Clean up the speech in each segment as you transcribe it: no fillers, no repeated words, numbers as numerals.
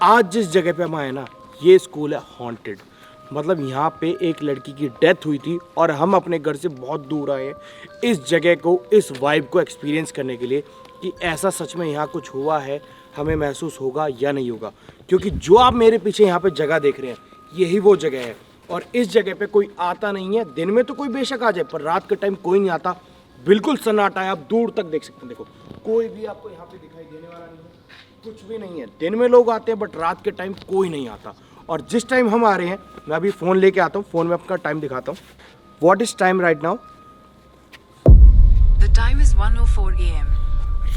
आज जिस जगह पे हम आए ना, ये स्कूल है हॉन्टेड। मतलब यहाँ पे एक लड़की की डेथ हुई थी और हम अपने घर से बहुत दूर आए हैं इस जगह को, इस वाइब को एक्सपीरियंस करने के लिए कि ऐसा सच में यहाँ कुछ हुआ है, हमें महसूस होगा या नहीं होगा। क्योंकि जो आप मेरे पीछे यहाँ पे जगह देख रहे हैं, यही वो जगह है। और इस जगह पे कोई आता नहीं है। दिन में तो कोई बेशक आ जाए, पर रात के टाइम कोई नहीं आता। बिल्कुल सन्नाटा है, आप दूर तक देख सकते हैं। देखो, कोई भी आपको यहाँ पे दिखाई देने वाला नहीं है, कुछ भी नहीं है। दिन में लोग आते हैं बट रात के टाइम कोई नहीं आता। और जिस टाइम हम आ रहे हैं, मैं अभी फ़ोन लेके आता हूँ, फ़ोन में अपना टाइम दिखाता हूँ। What is time right now? The time is 1:04 AM.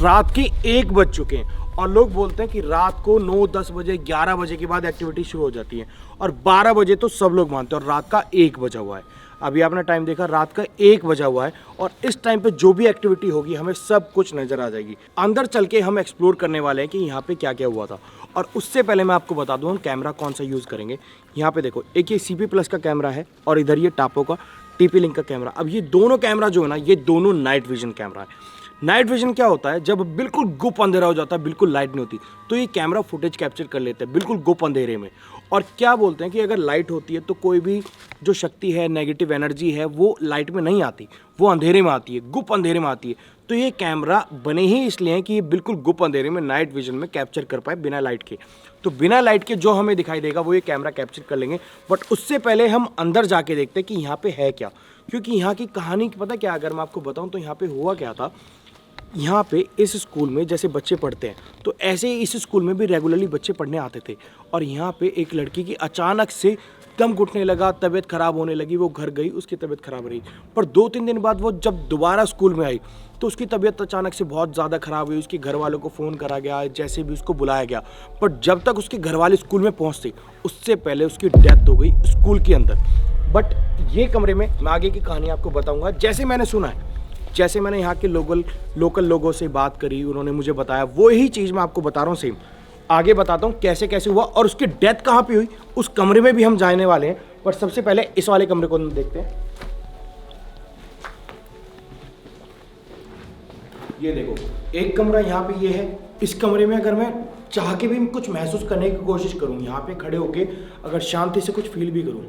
रात के 1 बज चुके हैं और लोग बोलते हैं कि रात को 9-10 बजे 11 बजे के बाद एक्टिविटी शुरू हो जाती है और 12 बजे तो सब लोग मानते हैं और रात का 1 बजा हुआ है। अभी आपने टाइम देखा, रात का 1 बजा हुआ है और इस टाइम पे जो भी एक्टिविटी होगी हमें सब कुछ नज़र आ जाएगी। अंदर चल के हम एक्सप्लोर करने वाले हैं कि यहाँ पे क्या क्या हुआ था। और उससे पहले मैं आपको बता दूँ हम कैमरा कौन सा यूज़ करेंगे। यहाँ पे देखो, एक ये CP+ का कैमरा है और इधर ये टापो का TP लिंक का कैमरा। अब ये दोनों कैमरा जो है ना, ये दोनों नाइट विजन कैमरा है। नाइट विजन क्या होता है? जब बिल्कुल गुप अंधेरा हो जाता है, बिल्कुल लाइट नहीं होती, तो ये कैमरा फुटेज कैप्चर कर लेते हैं बिल्कुल गुप अंधेरे में। और क्या बोलते हैं कि अगर लाइट होती है तो कोई भी जो शक्ति है, नेगेटिव एनर्जी है, वो लाइट में नहीं आती, वो अंधेरे में आती है, गुप अंधेरे में आती है। तो ये कैमरा बने ही इसलिए हैं कि ये बिल्कुल गुप अंधेरे में नाइट विजन में कैप्चर कर पाए बिना लाइट के। तो बिना लाइट के जो हमें दिखाई देगा वो ये कैमरा कैप्चर कर लेंगे। बट उससे पहले हम अंदर जाके देखते हैं कि यहाँ पे है क्या। क्योंकि यहाँ की कहानी पता क्या, अगर मैं आपको बताऊँ तो यहाँ पे हुआ क्या था। यहाँ पे इस स्कूल में जैसे बच्चे पढ़ते हैं, तो ऐसे ही इस स्कूल में भी रेगुलरली बच्चे पढ़ने आते थे। और यहाँ पे एक लड़की की अचानक से दम घुटने लगा, तबीयत ख़राब होने लगी, वो घर गई, उसकी तबीयत ख़राब रही। पर 2-3 दिन बाद वो जब दोबारा स्कूल में आई तो उसकी तबीयत अचानक से बहुत ज़्यादा ख़राब हुई। उसके घर वालों को फ़ोन करा गया, जैसे भी उसको बुलाया गया। बट जब तक उसके घर वाले स्कूल में पहुँचते, उससे पहले उसकी डेथ हो गई स्कूल के अंदर। बट ये कमरे में मैं आगे की कहानी आपको बताऊँगा। जैसे मैंने सुना है, जैसे मैंने यहाँ के लोकल लोगों से बात करी, उन्होंने मुझे बताया, वो ही चीज़ मैं आपको बता रहा हूँ सेम। आगे बताता हूँ कैसे कैसे हुआ और उसकी डेथ कहाँ पे हुई, उस कमरे में भी हम जाने वाले हैं। पर सबसे पहले इस वाले कमरे को हम देखते हैं। ये देखो, एक कमरा यहाँ पे ये है। इस कमरे में अगर मैं चाह के भी कुछ महसूस करने की कोशिश करूँ, यहाँ पे खड़े होके अगर शांति से कुछ फील भी करूँ,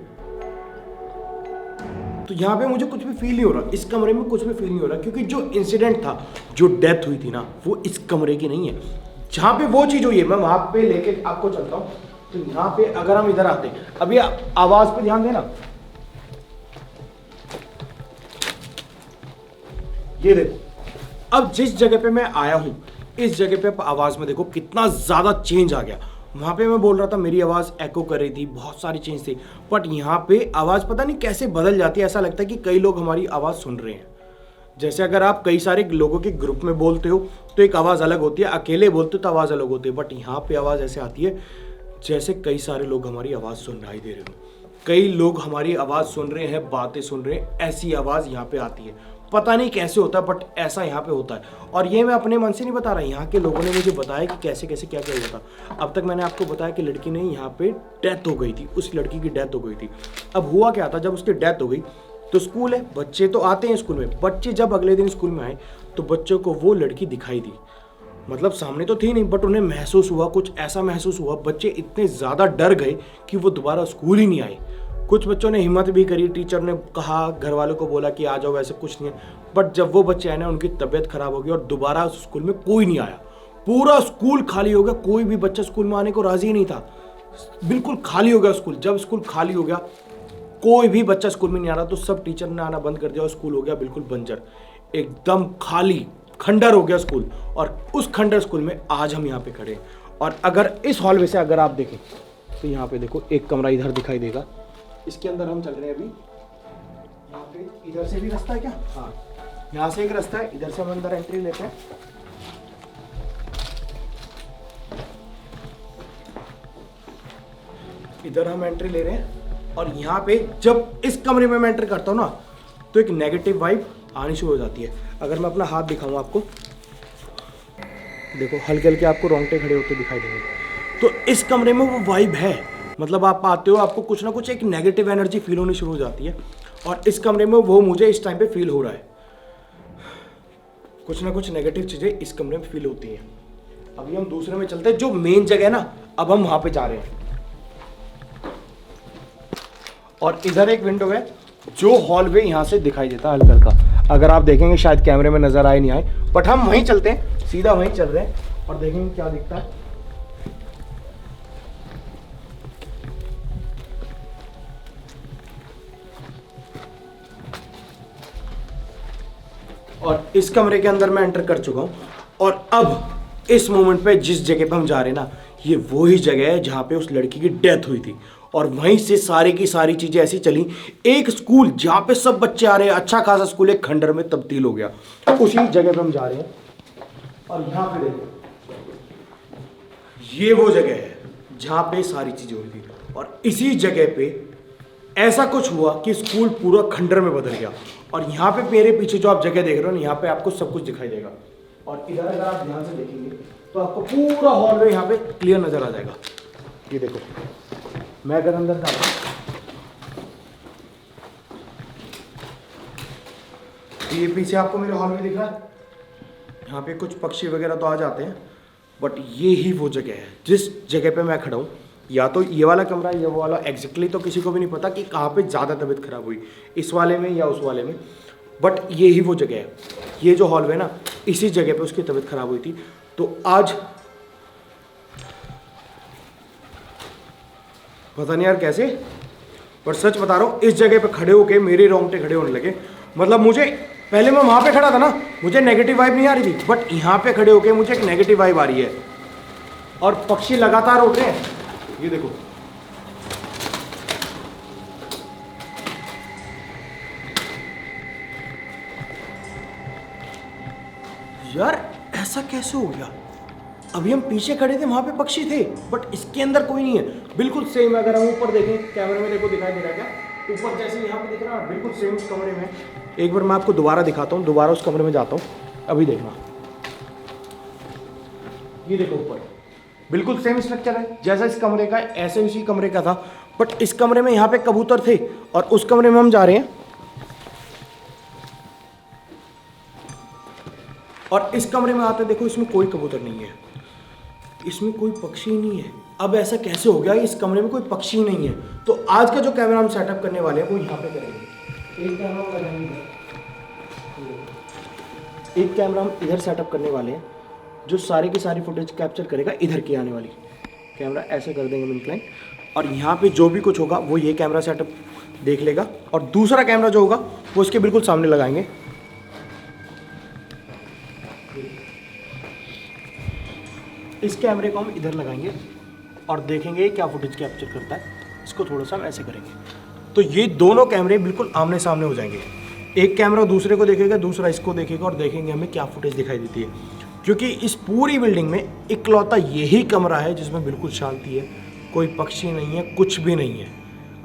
तो यहाँ पे मुझे कुछ भी फील नहीं हो रहा। इस कमरे में कुछ भी फील नहीं हो रहा, क्योंकि जो इंसिडेंट था, जो डेथ हुई थी ना, वो इस कमरे की नहीं है। जहाँ पे वो चीज़ हुई है, मैं वहाँ पे लेके आपको चलता हूँ। तो यहाँ पे अगर हम इधर आते हैं, अब ये आवाज़ पे ध्यान देना। ये देखो, अब जिस जगह पे मैं आया हूँ, इस जगह पे आवाज़ में देखो कितना ज़्यादा चेंज आ गया। वहाँ पे मैं बोल रहा था, मेरी आवाज़ एको कर रही थी, बहुत सारी चेंज थी। बट यहाँ पे आवाज़ पता नहीं कैसे बदल जाती है। ऐसा लगता है कि कई लोग हमारी आवाज़ सुन रहे हैं। जैसे अगर आप कई सारे लोगों के ग्रुप में बोलते हो तो एक आवाज़ अलग होती है, अकेले बोलते हो तो आवाज़ अलग होती है। बट यहाँ पे आवाज़ ऐसे आती है जैसे कई सारे लोग हमारी आवाज़ सुनाई दे रहे हो, कई लोग हमारी आवाज़ सुन रहे हैं, बातें सुन रहे हैं। ऐसी आवाज़ यहाँ पे आती है, पता नहीं कैसे होता है, बट ऐसा यहाँ पे होता है। और ये मैं अपने मन से नहीं बता रहा, यहाँ के लोगों ने मुझे बताया कि कैसे कैसे क्या क्या हुआ था। अब तक मैंने आपको बताया कि लड़की ने यहाँ पे डेथ हो गई थी, उस लड़की की डेथ हो गई थी। अब हुआ क्या था, जब उसकी डेथ हो गई तो स्कूल है, बच्चे तो आते हैं स्कूल में। बच्चे जब अगले दिन स्कूल में आए तो बच्चों को वो लड़की दिखाई दी। मतलब सामने तो थी नहीं, बट उन्हें महसूस हुआ, कुछ ऐसा महसूस हुआ। बच्चे इतने ज़्यादा डर गए कि वो दोबारा स्कूल ही नहीं आए। कुछ बच्चों ने हिम्मत भी करी, टीचर ने कहा, घर वालों को बोला कि आ जाओ, वैसे कुछ नहीं है। बट जब वो बच्चे आए ना, उनकी तबीयत खराब हो गई और दोबारा स्कूल में कोई नहीं आया। पूरा स्कूल खाली हो गया, कोई भी बच्चा स्कूल में आने को राजी नहीं था। बिल्कुल खाली हो गया स्कूल। जब स्कूल खाली हो गया, कोई भी बच्चा स्कूल में नहीं आ रहा, तो सब टीचर ने आना बंद कर दिया और स्कूल हो गया बिल्कुल बंजर, एकदम खाली, खंडर हो गया स्कूल। और उस खंडर स्कूल में आज हम यहाँ पे खड़े हैं। और अगर इस हॉलवे से अगर आप देखें तो यहाँ पे देखो एक कमरा इधर दिखाई देगा, इसके अंदर हम चल रहे हैं अभी। यहाँ पे इधर से भी रास्ता है क्या? हाँ, यहाँ से एक रास्ता है, इधर से हम अंदर एंट्री लेते हैं। इधर हम एंट्री ले रहे हैं और यहाँ पे जब इस कमरे में मैं एंटर करता हूँ ना, तो एक नेगेटिव वाइब आनी शुरू हो जाती है। अगर मैं अपना हाथ दिखाऊँ आपको, देखो हल्के हल्के आपको रोंगटे खड़े होते दिखाई देंगे। तो इस कमरे में वो वाइब है। मतलब आप आते हो, आपको कुछ ना कुछ एक नेगेटिव एनर्जी फील होनी शुरू हो जाती है। और इस कमरे में वो मुझे इस टाइम पे फील हो रहा है। कुछ ना कुछ नेगेटिव चीज़ें इस कमरे में फील होती हैं। अभी हम दूसरे में चलते हैं, जो मेन जगह है ना, अब हम वहां पे जा रहे हैं और इधर एक विंडो है जो हॉलवे यहां से दिखाई देता है हल्का हल्का। अगर आप देखेंगे शायद कैमरे में नजर आए नहीं आए, बट हम वहीं चलते हैं, सीधा वहीं चल रहे हैं और देखेंगे क्या दिखता है। और इस कमरे के अंदर मैं एंटर कर चुका हूं और अब इस मोमेंट पे जिस जगह पे हम जा रहे हैं ना, ये वही जगह है जहां पे उस लड़की की डेथ हुई थी और वहीं से सारी की सारी चीजें ऐसी चली। एक स्कूल जहां पे सब बच्चे आ रहे हैं, अच्छा खासा स्कूल, एक खंडर में तब्दील हो गया। उसी जगह पे हम जा रहे हैं और यहां पे देखो, ये वो जगह है जहां पे सारी चीजें हुई थी और इसी जगह पे ऐसा कुछ हुआ कि स्कूल पूरा खंडर में बदल गया। और यहाँ पे मेरे पीछे जो आप जगह देख रहे हो ना, यहाँ पे आपको सब कुछ दिखाई देगा और इधर अगर आप ध्यान से देखेंगे तो आपको पूरा हॉलवे यहाँ पे क्लियर नजर आ जाएगा। ये देखो, मैं अगर अंदर जाता हूँ, ये पीछे आपको मेरे हॉलवे दिख रहा है, यहाँ पे कुछ पक्षी वगैरह तो आ जाते हैं, बट ये ही वो जगह है जिस जगह पे मैं खड़ा हूँ। या तो ये वाला कमरा या वो वाला, एग्जैक्टली तो किसी को भी नहीं पता कि कहाँ पे ज़्यादा तबीयत खराब हुई, इस वाले में या उस वाले में, बट ये ही वो जगह है। ये जो हॉलवे ना, इसी जगह पे उसकी तबीयत खराब हुई थी। तो आज पता नहीं यार कैसे, पर सच बता रहा हूँ, इस जगह पे खड़े होके मेरे रोंगटे खड़े होने लगे। मतलब मुझे पहले मैं वहाँ पे खड़ा था ना, मुझे नेगेटिव वाइब नहीं आ रही थी, बट यहाँ पे खड़े होके मुझे एक नेगेटिव वाइब आ रही है और पक्षी लगातार उड़ रहे हैं। ये देखो, यार ऐसा कैसे हो गया? अभी हम पीछे खड़े थे, वहां पे पक्षी थे, बट इसके अंदर कोई नहीं है। बिल्कुल सेम, अगर हम ऊपर देखें, कैमरे में देखो, दिखाई दे रहा है क्या? ऊपर जैसे यहाँ पे दिख रहा है, बिल्कुल सेम उस कमरे में। एक बार मैं आपको दोबारा दिखाता हूँ, दोबारा उस कमरे में जाता हूँ, अभी देखना। ये देखो ऊपर बिल्कुल सेम स्ट्रक्चर है जैसा इस कमरे का है, ऐसे उसी कमरे का था, बट इस कमरे में यहाँ पे कबूतर थे और उस कमरे में हम जा रहे हैं और इस कमरे में आते देखो, इसमें कोई कबूतर नहीं है, इसमें कोई पक्षी नहीं है। अब ऐसा कैसे हो गया इस कमरे में कोई पक्षी नहीं है? तो आज का जो कैमरा हम सेटअप करने वाले हैं वो यहाँ पे करेंगे। एक कैमरा लगाएंगे, एक कैमरा हम इधर सेटअप करने वाले हैं जो सारी की सारी फुटेज कैप्चर करेगा इधर की आने वाली। कैमरा ऐसे कर देंगे इंक्लाइन और यहाँ पे जो भी कुछ होगा वो ये कैमरा सेटअप देख लेगा और दूसरा कैमरा जो होगा वो इसके बिल्कुल सामने लगाएंगे। इस कैमरे को हम इधर लगाएंगे और देखेंगे क्या फुटेज कैप्चर करता है। इसको थोड़ा सा हम ऐसे करेंगे तो ये दोनों कैमरे बिल्कुल आमने सामने हो जाएंगे। एक कैमरा दूसरे को देखेगा, दूसरा इसको देखेगा और देखेंगे हमें क्या फुटेज दिखाई देती है। क्योंकि इस पूरी बिल्डिंग में इकलौता यही कमरा है जिसमें बिल्कुल शांति है, कोई पक्षी नहीं है, कुछ भी नहीं है।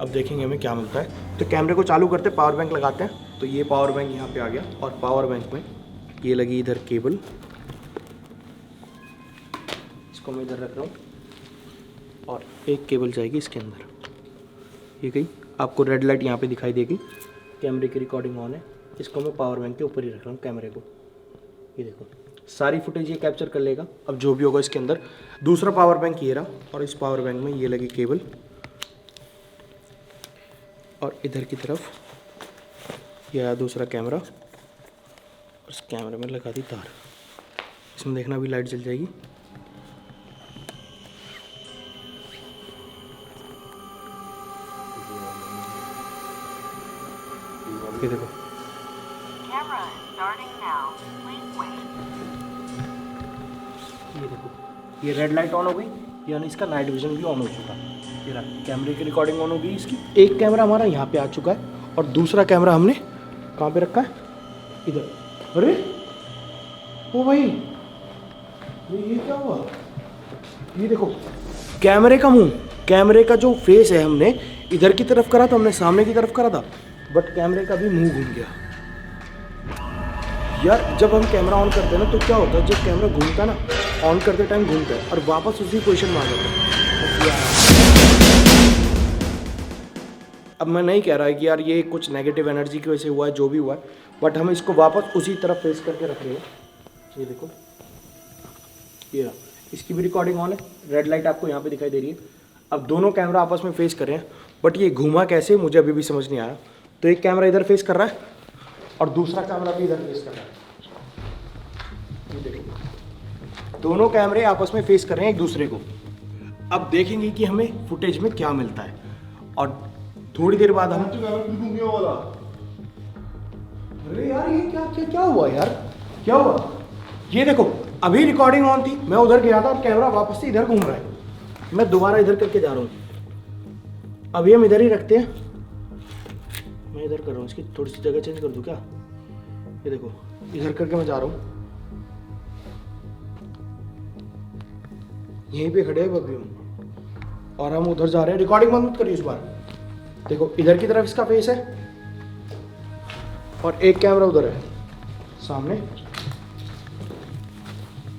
अब देखेंगे हमें क्या मिलता है। तो कैमरे को चालू करते, पावर बैंक लगाते हैं। तो ये पावर बैंक यहाँ पे आ गया और पावर बैंक में ये लगी इधर केबल, इसको मैं इधर रख रहा हूँ और एक केबल जाएगी इसके अंदर। ये गई, आपको रेड लाइट यहाँ पे दिखाई देगी, कैमरे की रिकॉर्डिंग ऑन है। इसको मैं पावर बैंक के ऊपर ही रख रहा हूँ कैमरे को। ये देखो सारी फुटेज ये कैप्चर कर लेगा। अब जो भी होगा इसके अंदर। दूसरा पावर बैंक ये रहा और इस पावर बैंक में ये लगी केबल और इधर की तरफ यह दूसरा कैमरा और इस कैमरे में लगा दी तार। इसमें देखना भी लाइट जल जाएगी। ये देखो, Camera starting now. Please wait. ये देखो, ये रेड लाइट ऑन हो गई, यानी इसका नाइट विजन भी ऑन हो चुका है। ये रहा, कैमरे की रिकॉर्डिंग ऑन हो गई इसकी। एक कैमरा हमारा यहाँ पे आ चुका है और दूसरा कैमरा हमने कहाँ पे रखा है? इधर। अरे ओ भाई, ये क्या हुआ? ये देखो कैमरे का मुंह, कैमरे का जो फेस है हमने इधर की तरफ करा था, हमने सामने की तरफ करा था, बट कैमरे का भी मुंह घूम गया। यार जब हम कैमरा ऑन करते हैं ना तो क्या होता है, जब कैमरा घूमता है ना, ऑन करते टाइम घूमता है और वापस उसी पोजीशन में आ जाता है। अब मैं नहीं कह रहा है कि यार ये कुछ नेगेटिव एनर्जी की वजह से हुआ है, जो भी हुआ है, बट हम इसको वापस उसी तरफ फेस करके रख रहे हैं। ये देखो, ये रहा, इसकी भी रिकॉर्डिंग ऑन है, रेड लाइट आपको यहाँ पे दिखाई दे रही है। अब दोनों कैमरा आपस में फेस कर रहे हैं, बट ये घूमा कैसे मुझे अभी भी समझ नहीं आया। तो एक कैमरा इधर फेस कर रहा है और दूसरा कैमरा भी इधर फेस कर रहा है। ये देखो, दोनों कैमरे आपस में फेस कर रहे हैं एक दूसरे को। अब देखेंगे कि हमें फुटेज में क्या मिलता है और थोड़ी देर बाद हम अरे यार ये क्या क्या क्या हुआ यार, क्या हुआ? ये देखो, अभी रिकॉर्डिंग ऑन थी, मैं उधर गया था और कैमरा वापस से इधर घूम रहा है। मैं दोबारा इधर करके जा रहा हूँ। अभी हम इधर ही रखते हैं, मैं इधर कर रहा हूँ, इसकी थोड़ी सी जगह चेंज कर दूँ क्या? ये देखो, इधर करके मैं जा रहा हूँ, यहीं पे खड़े हैं अभी हम, और हम उधर जा रहे हैं। रिकॉर्डिंग बंद मत करिए इस बार। देखो इधर की तरफ इसका फेस है और एक कैमरा उधर है सामने,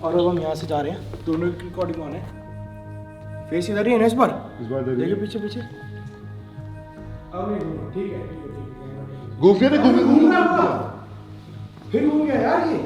और अब हम यहाँ से जा रहे हैं, दोनों की रिकॉर्डिंग ऑन है। फेस इधर ही है ना इस बार देखिए पीछे पीछे। अब नहीं घूमा, ठीक है घूम गया ना, घूम रहा, फिर घूम गया यार ये।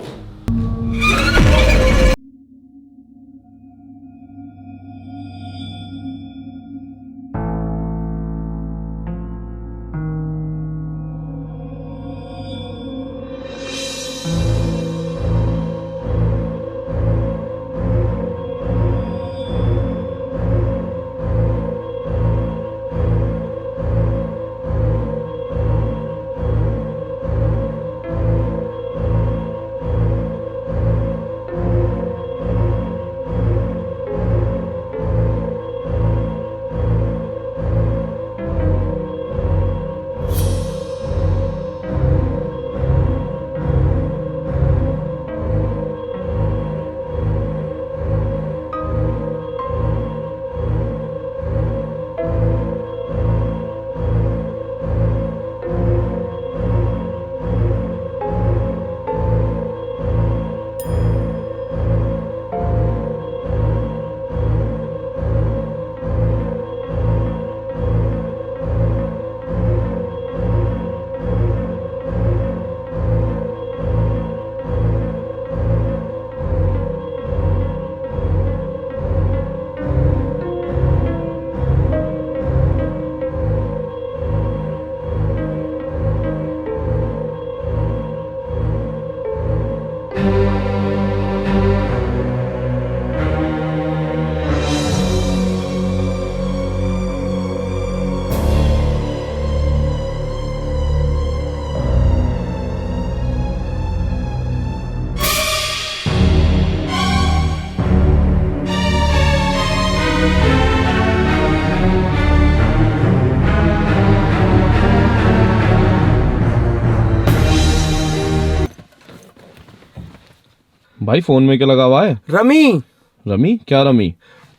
भाई फोन में क्या लगा हुआ है? Rummy, rummy? क्या रमी?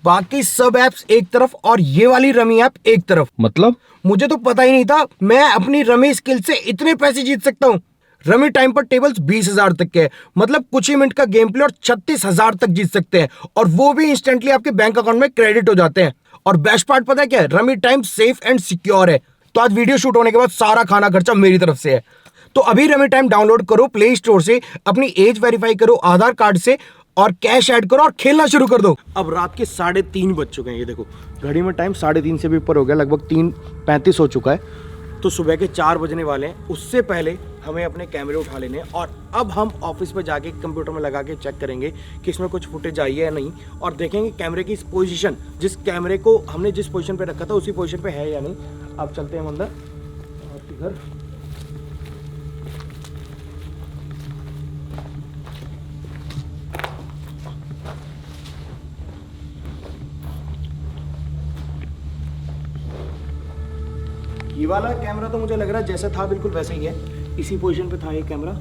बाकी सब ऐप्स एक तरफ और ये वाली रमी ऐप एक तरफ। मतलब? मुझे तो पता ही नहीं था मैं अपनी रमी स्किल से इतने पैसे जीत सकता हूँ। रमी टाइम पर टेबल्स 20,000 तक के हैं, मतलब कुछ ही मिनट का गेम प्ले और 36,000 तक जीत सकते हैं, और वो भी इंस्टेंटली आपके बैंक अकाउंट में क्रेडिट हो जाते हैं। और बेस्ट पार्ट पता है क्या है? Rummy time safe and secure है। तो आज वीडियो शूट होने के बाद सारा खाना खर्चा मेरी तरफ से है। तो अभी रमी टाइम डाउनलोड करो प्ले स्टोर से, अपनी एज वेरीफाई करो आधार कार्ड से, और कैश ऐड करो और खेलना शुरू कर दो। अब रात के 3:30 बज चुके हैं, ये देखो घड़ी में टाइम 3:30 से भी ऊपर हो गया, लगभग 3:35 हो चुका है। तो सुबह के 4 बजने वाले हैं, उससे पहले हमें अपने कैमरे उठा लेने हैं, और अब हम ऑफिस में जाके कंप्यूटर में लगा के चेक करेंगे कि इसमें कुछ फुटेज आई है या नहीं, और देखेंगे कैमरे की पोजीशन, जिस कैमरे को हमने जिस पोजीशन पे रखा था उसी पोजीशन पे है या नहीं। अब चलते हैं अंदर और इधर ये वाला कैमरा तो मुझे लग रहा है जैसा था बिल्कुल वैसा ही है, इसी पोजीशन पे था ये कैमरा,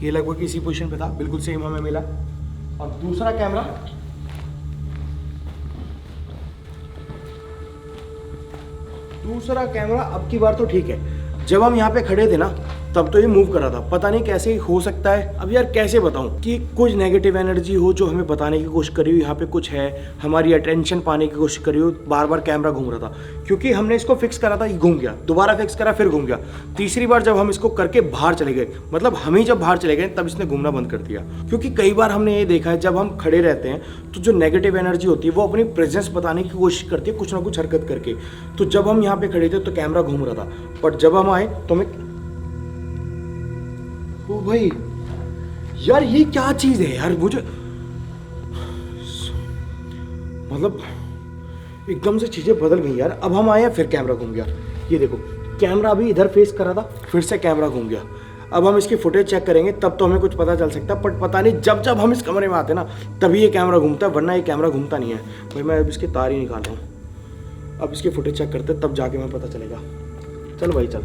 ये लगभग इसी पोजीशन पे था, बिल्कुल सेम हमें मिला। और दूसरा कैमरा अब की बार तो ठीक है। जब हम यहाँ पे खड़े थे ना, तब तो ये मूव कर रहा था, पता नहीं कैसे हो सकता है। अब यार कैसे बताऊं कि कुछ नेगेटिव एनर्जी हो जो हमें बताने की कोशिश करी हो यहाँ पे कुछ है, हमारी अटेंशन पाने की कोशिश करी हो, बार बार कैमरा घूम रहा था। क्योंकि हमने इसको फिक्स करा था, ये घूम गया, दोबारा फिक्स करा फिर घूम गया। तीसरी बार जब हम इसको करके बाहर चले गए, मतलब हम ही जब बाहर चले गए तब इसने घूमना बंद कर दिया। क्योंकि कई बार हमने ये देखा है जब हम खड़े रहते हैं तो जो नेगेटिव एनर्जी होती है वो अपनी प्रेजेंस बताने की कोशिश करती है कुछ ना कुछ हरकत करके। तो जब हम यहाँ पे खड़े थे तो कैमरा घूम रहा था, बट जब हम आए तो हमें, ओ भाई यार ये क्या चीज है यार, मुझे मतलब एकदम से चीजें बदल गई यार। अब हम आए फिर कैमरा घूम गया, ये देखो कैमरा अभी इधर फेस कर रहा था फिर से कैमरा घूम गया। अब हम इसकी फुटेज चेक करेंगे तब तो हमें कुछ पता चल सकता है, बट पता नहीं जब जब हम इस कमरे में आते ना तभी ये कैमरा घूमता है, वरना ये कैमरा घूमता नहीं है। भाई मैं अब इसकी तार ही निकाल रहा हूँ, अब इसकी फुटेज चेक करते तब जाके हमें पता चलेगा। चल भाई चल।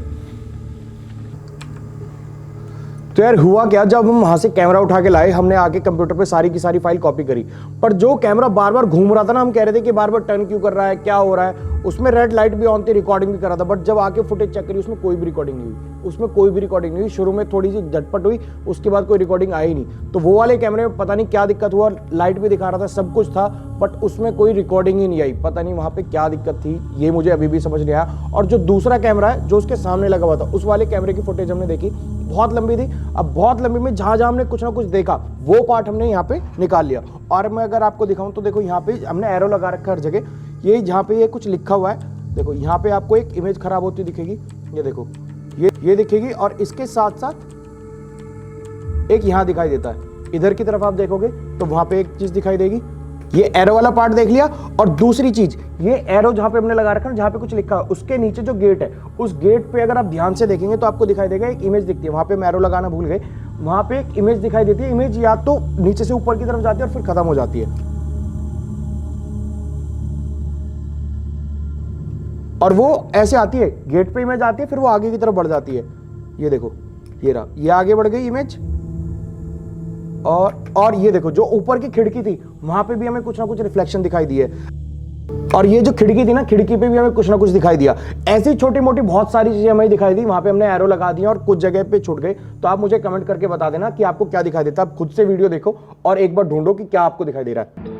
तो यार हुआ क्या, जब हम वहां से कैमरा उठा के लाए हमने आके कंप्यूटर पे सारी की सारी फाइल कॉपी करी, पर जो कैमरा बार बार घूम रहा था ना, हम कह रहे थे कि बार बार टर्न क्यों कर रहा है, क्या हो रहा है। उसमें रेड लाइट भी ऑन थी, रिकॉर्डिंग भी कर रहा था, बट जब आके फुटेज चेक करी उसमें कोई भी रिकॉर्डिंग नहीं हुई, उसमें कोई भी रिकॉर्डिंग नहीं हुई। शुरू में थोड़ी सी झटपट हुई, उसके बाद कोई रिकॉर्डिंग आई नहीं। तो वो वाले कैमरे में पता नहीं क्या दिक्कत हुआ, लाइट भी दिखा रहा था, सब कुछ था, बट उसमें कोई रिकॉर्डिंग ही नहीं आई। पता नहीं वहां पे क्या दिक्कत थी, ये मुझे अभी भी समझ नहीं आया। और जो दूसरा कैमरा है जो उसके सामने लगा हुआ था, उस वाले कैमरे की फुटेज हमने देखी, बहुत लंबी थी। अब बहुत लंबी में जहां जहां हमने कुछ ना कुछ देखा वो पार्ट हमने यहाँ पे निकाल लिया। और मैं अगर आपको दिखाऊं तो देखो यहाँ पे हमने एरो लगा रखा है हर जगह, ये जहाँ पे ये कुछ लिखा हुआ है, देखो यहाँ पे आपको एक इमेज खराब होती दिखेगी, ये देखो ये दिखेगी। और इसके साथ साथ एक यहाँ दिखाई देता है, इधर की तरफ आप देखोगे तो वहां पे एक चीज दिखाई देगी, ये एरो वाला पार्ट देख लिया। और दूसरी चीज, ये एरो जहां पे हमने लगा रखा है, जहां पे कुछ लिखा है, उसके नीचे जो गेट है, उस गेट पे अगर आप ध्यान से देखेंगे तो आपको दिखाई देगा एक इमेज दिखती है। वहां पे मैं एरो लगाना भूल गए, वहां पे एक इमेज दिखाई देती है। इमेज या तो नीचे से ऊपर की तरफ जाती है और फिर खत्म हो जाती है, और वो ऐसे आती है, गेट पे इमेज आती है, फिर वो आगे की तरफ बढ़ जाती है। ये देखो ये रहा, ये आगे बढ़ गई इमेज। और ये देखो जो ऊपर की खिड़की थी वहां पे भी हमें कुछ ना कुछ रिफ्लेक्शन दिखाई दी है। और ये जो खिड़की थी ना, खिड़की पे भी हमें कुछ ना कुछ दिखाई दिया। ऐसी छोटी मोटी बहुत सारी चीजें हमें दिखाई दी, वहां पे हमने एरो लगा दिया और कुछ जगह पे छूट गए। तो आप मुझे कमेंट करके बता देना कि आपको क्या दिखाई देता है। आप खुद से वीडियो देखो और एक बार ढूंढो कि क्या आपको दिखाई दे रहा है।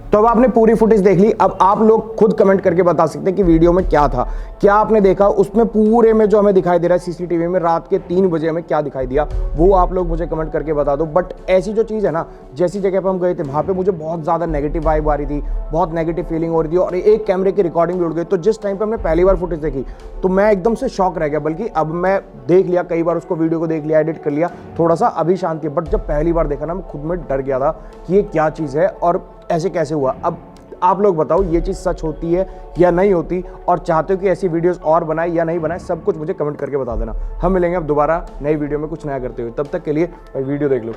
तो अब आपने पूरी फुटेज देख ली। अब आप लोग खुद कमेंट करके बता सकते हैं कि वीडियो में क्या था, क्या आपने देखा, उसमें पूरे में जो हमें दिखाई दे रहा है सीसीटीवी में रात के 3 बजे हमें क्या दिखाई दिया, वो आप लोग मुझे कमेंट करके बता दो। बट ऐसी जो चीज़ है ना, जैसी जगह पर हम गए थे वहाँ पे मुझे बहुत ज़्यादा नेगेटिव वाइब आ रही थी, बहुत नेगेटिव फीलिंग हो रही थी, और एक कैमरे की रिकॉर्डिंग भी उड़ गई। तो जिस टाइम पर हमने पहली बार फुटेज देखी तो मैं एकदम से शॉक रह गया। बल्कि अब मैं देख लिया, कई बार उसको वीडियो को देख लिया, एडिट कर लिया, थोड़ा सा अभी शांति है। बट जब पहली बार देखा ना, मैं खुद में डर गया था कि ये क्या चीज़ है और ऐसे कैसे हुआ। अब आप लोग बताओ ये चीज़ सच होती है या नहीं होती, और चाहते हो कि ऐसी वीडियोस और बनाए या नहीं बनाए, सब कुछ मुझे कमेंट करके बता देना। हम मिलेंगे अब दोबारा नई वीडियो में कुछ नया करते हुए। तब तक के लिए भाई वीडियो देख लो।